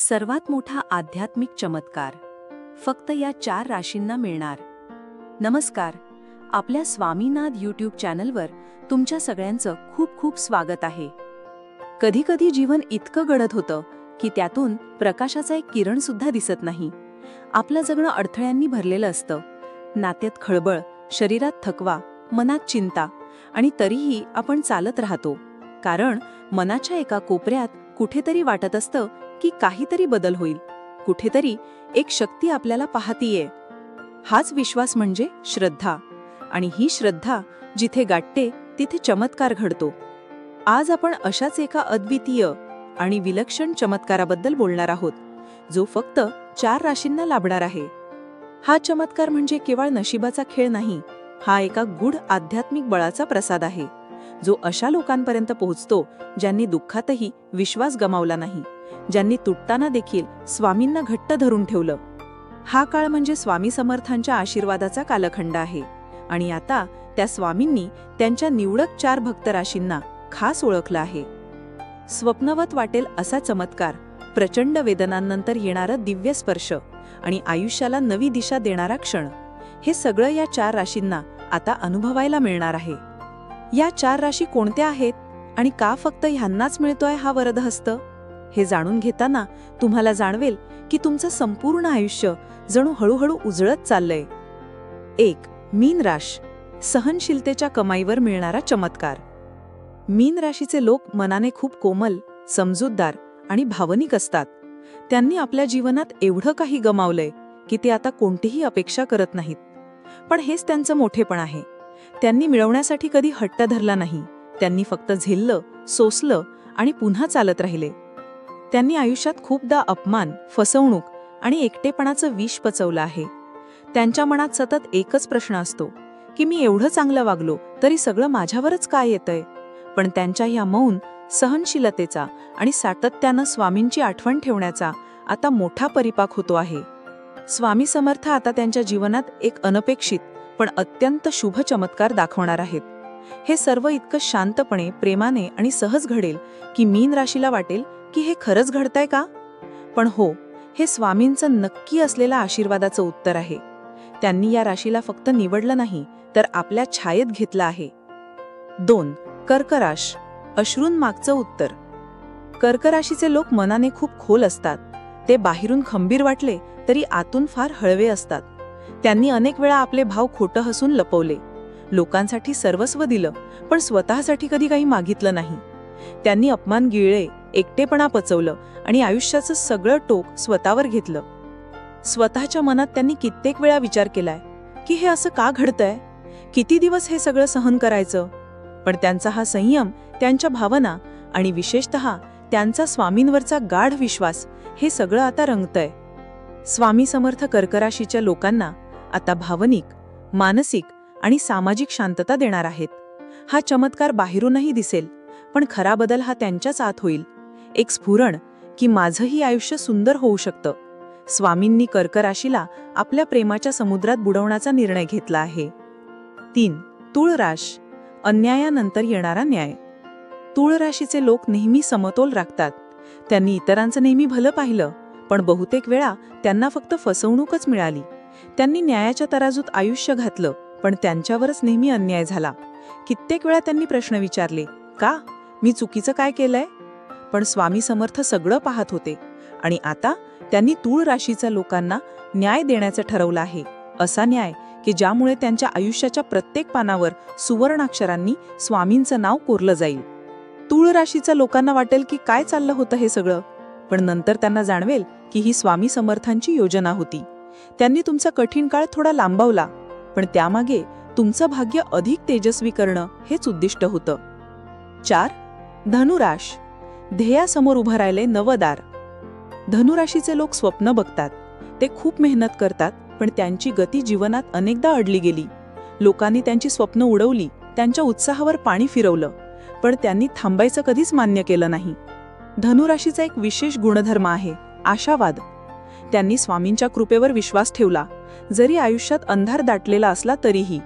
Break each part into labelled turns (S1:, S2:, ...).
S1: सर्वात मोठा आध्यात्मिक चमत्कार फक्त या 4 राशींना मिळणार. नमस्कार, आपल्या स्वामीनाथ यूट्यूब चॅनलवर तुमच्या सगळ्यांचं खूप खूप स्वागत आहे. कधी कधी जीवन इतकं गडद होतं की त्यातून प्रकाशाचा एक किरण सुद्धा दिसत नाही. आपलं जगणं अडथळ्यांनी भरलेलं असतं. नात्यात खळबळ, शरीरात थकवा, मनात चिंता, आणि तरीही आपण चालत राहतो. कारण मनाच्या एका कोपऱ्यात कुठेतरी वाटत असतं की काहीतरी बदल होईल, कुठेतरी एक शक्ती आपल्याला पाहतीये. हाच विश्वास म्हणजे श्रद्धा, आणि ही श्रद्धा जिथे गाठते तिथे चमत्कार घडतो. आज आपण अशाच एका अद्वितीय आणि विलक्षण चमत्काराबद्दल बोलणार आहोत, जो फक्त 4 राशींना लाभणार आहे. हा चमत्कार म्हणजे केवळ नशिबाचा खेळ नाही, हा एका गूढ आध्यात्मिक बळाचा प्रसाद आहे, जो अशा लोकांपर्यंत पोहोचतो ज्यांनी दुःखातही विश्वास गमावला नाही, ज्यांनी तुटताना देखील स्वामींना घट्ट धरून ठेवलं. हा काळ म्हणजे स्वामी समर्थांच्या आशीर्वादाचा कालखंड आहे. आणि आता त्या स्वामींनी त्यांच्या निवडक 4 भक्त राशींना खास ओळखलं आहे. स्वप्नवत वाटेल असा चमत्कार, प्रचंड वेदनांनंतर येणारा दिव्य स्पर्श आणि आयुष्याला नवी दिशा देणारा क्षण, हे सगळं या 4 राशींना आता अनुभवायला मिळणार आहे. या 4 राशी कोणत्या आहेत आणि का फक्त ह्यांनाच मिळतोय हा वरदहस्त, हे जाणून घेताना तुम्हाला जाणवेल की तुमचं संपूर्ण आयुष्य जणू हळूहळू उजळत चाललंय. 1. मीन राश, सहनशीलतेच्या कमाईवर मिळणारा चमत्कार. मीन राशीचे लोक मनाने खूप कोमल, समजूतदार आणि भावनिक असतात. त्यांनी आपल्या जीवनात एवढं काही गमावलंय की ते आता कोणतीही अपेक्षा करत नाहीत. पण हेच त्यांचं मोठेपण आहे. त्यांनी मिळवण्यासाठी कधी हट्ट धरला नाही. त्यांनी फक्त झेललं, सोसलं आणि पुन्हा चालत राहिले. त्यांनी आयुष्यात खूपदा अपमान, फसवणूक आणि एकटेपणाचं विष पचवलं आहे. त्यांच्या मनात सतत एकच प्रश्न असतो की मी एवढं चांगलं वागलो तरी सगळं माझ्यावरच काय येतंय. पण त्यांच्या या मौन, सहनशीलतेचा आणि सातत्यानं स्वामींची आठवण ठेवण्याचा आता मोठा परिपाक होतो आहे. स्वामी समर्थ आता त्यांच्या जीवनात एक अनपेक्षित पण अत्यंत शुभ चमत्कार दाखवणार आहेत. हे सर्व इतकं शांतपणे, प्रेमाने आणि सहज घडेल की मीन राशीला वाटेल की हे खरंच घडतंय का. पण हो, हे स्वामींचं नक्की असलेल्या आशीर्वादाचं उत्तर आहे. त्यांनी या राशीला फक्त निवडलं नाही तर आपल्या छायेत घेतलं आहे. 2. कर्क राश, अश्रूंमागचं उत्तर. कर्क राशीचे लोक मनाने खूप खोल असतात. ते बाहेरून खंबीर वाटले तरी आतून फार हळवे असतात. त्यांनी अनेक वेळा आपले भाव खोटं हसून लपवले, लोकांसाठी सर्वस्व दिलं, पण स्वतःसाठी कधी काही मागितलं नाही. त्यांनी अपमान गिळले, एकटेपणा पचवलं आणि आयुष्याचं सगळं टोक स्वतःवर घेतलं. स्वतःच्या मनात त्यांनी कित्येक वेळा विचार केलाय की हे असं का घडतंय, किती दिवस हे सगळं सहन करायचं. पण त्यांचा हा संयम, त्यांच्या भावना आणि विशेषतः त्यांचा स्वामींवरचा गाढ विश्वास, हे सगळं आता रंगतंय. स्वामी समर्थ कर्क राशीच्या लोकांना आता भावनिक, मानसिक आणि सामाजिक शांतता देणार आहेत. हा चमत्कार बाहेरूनही दिसेल, पण खरा बदल हा त्यांच्याच आत होईल. एक स्फुरण की माझंही आयुष्य सुंदर होऊ शकतं. स्वामींनी कर्क राशीला आपल्या प्रेमाच्या समुद्रात बुडवण्याचा निर्णय घेतला आहे. 3. तुळ राश, अन्यायानंतर येणारा न्याय. तुळ राशीचे लोक नेहमी समतोल राखतात. त्यांनी इतरांचं नेहमी भलं पाहिलं, पण बहुतेक वेळा त्यांना फक्त फसवणूकच मिळाली. त्यांनी न्यायाच्या तराजूत आयुष्य घातलं, पण त्यांच्यावरच नेहमी अन्याय झाला. कित्येक वेळा त्यांनी प्रश्न विचारले, का, मी चुकीचं काय केलंय. पण स्वामी समर्थ सगळं पाहत होते, आणि आता त्यांनी तुळ राशीच्या लोकांना न्याय देण्याचं ठरवलं आहे. असा न्याय की ज्यामुळे त्यांच्या आयुष्याच्या प्रत्येक पानावर सुवर्णाक्षरांनी स्वामींचं नाव कोरलं जाईल. तुळ राशीच्या लोकांना वाटेल की काय चाललं होतं हे सगळं, पण नंतर त्यांना जाणवेल की ही स्वामी समर्थांची योजना होती. त्यांनी तुमचा कठीण काळ थोडा लांबवला, पण त्यामागे तुमचं भाग्य अधिक तेजस्वी करणं हेच उद्दिष्ट होतं. 4. धनुराश, ध्येयासमोर उभं राहिले नवदार. धनुराशीचे लोक स्वप्न बघतात. ते खूप मेहनत करतात, पण त्यांची गती जीवनात अनेकदा अडली गेली. लोकांनी त्यांची स्वप्न उडवली, त्यांच्या उत्साहावर पाणी फिरवलं, पण त्यांनी थांबायचं कधीच मान्य केलं नाही. धनुराशीचा एक विशेष गुणधर्म आहे, आशावाद. त्यांनी स्वामींच्या कृपेवर विश्वास ठेवला, जरी आयुष्यात अंधार दाटलेला असला तरीही.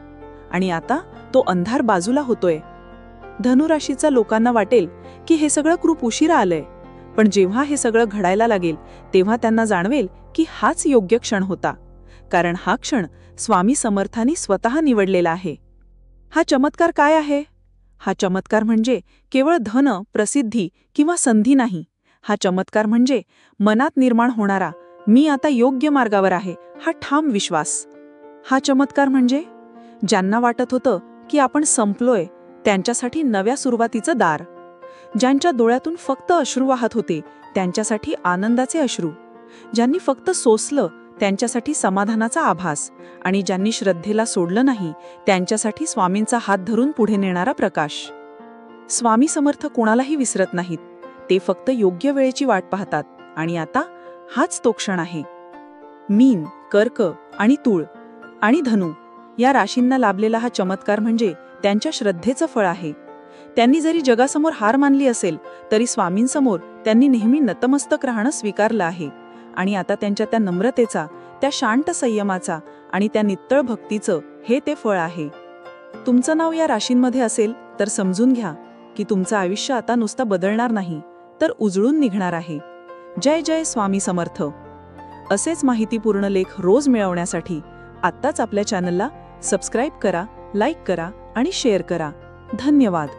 S1: आणि आता तो अंधार बाजूला होतोय. धनुराशीच्या लोकांना वाटेल की हे सगळं खूप उशिरा आलंय,
S2: पण जेव्हा हे सगळं घडायला लागेल तेव्हा त्यांना जाणवेल की हाच योग्य क्षण होता, कारण हा क्षण स्वामी समर्थांनी स्वतः निवडलेला आहे. हा चमत्कार काय आहे? हा चमत्कार म्हणजे केवळ धन, प्रसिद्धी किंवा संधी नाही. हा चमत्कार म्हणजे मनात निर्माण होणारा मी आता योग्य मार्गावर आहे हा ठाम विश्वास. हा चमत्कार म्हणजे ज्यांना वाटत होतं की आपण संपलोय त्यांच्यासाठी नव्या सुरुवातीचं दार, ज्यांच्या डोळ्यातून फक्त अश्रू वाहत होते त्यांच्यासाठी आनंदाचे अश्रू, ज्यांनी फक्त सोसलं त्यांच्यासाठी समाधानाचा आभास, आणि ज्यांनी श्रद्धेला सोडलं नाही त्यांच्यासाठी स्वामींचा हात धरून पुढे नेणारा प्रकाश. स्वामी समर्थ कोणालाही विसरत नाहीत, ते फक्त योग्य वेळेची वाट पाहतात. आणि आता हाच तो क्षण आहे. मीन, कर्क आणि तूळ आणि धनु या राशींना लाभलेला हा चमत्कार म्हणजे त्यांच्या श्रद्धेचं फळ आहे. त्यांनी जरी जगासमोर हार मानली असेल तरी स्वामींसमोर त्यांनी नेहमी नतमस्तक राहणं स्वीकारलं आहे. आणि आता त्यांच्या त्या नम्रतेचा, त्या शांत संयमाचा आणि त्या नित्तळ भक्तीचं हे ते फळ आहे. तुमचं नाव या राशींमध्ये असेल तर समजून घ्या की तुमचं आयुष्य आता नुसता बदलणार नाही तर उजळून निघणार आहे. जय जय स्वामी समर्थ. असेच माहितीपूर्ण लेख रोज मिळवण्यासाठी आत्ताच आपल्या चॅनलला सबस्क्राईब करा, लाईक करा आणि शेअर करा. धन्यवाद.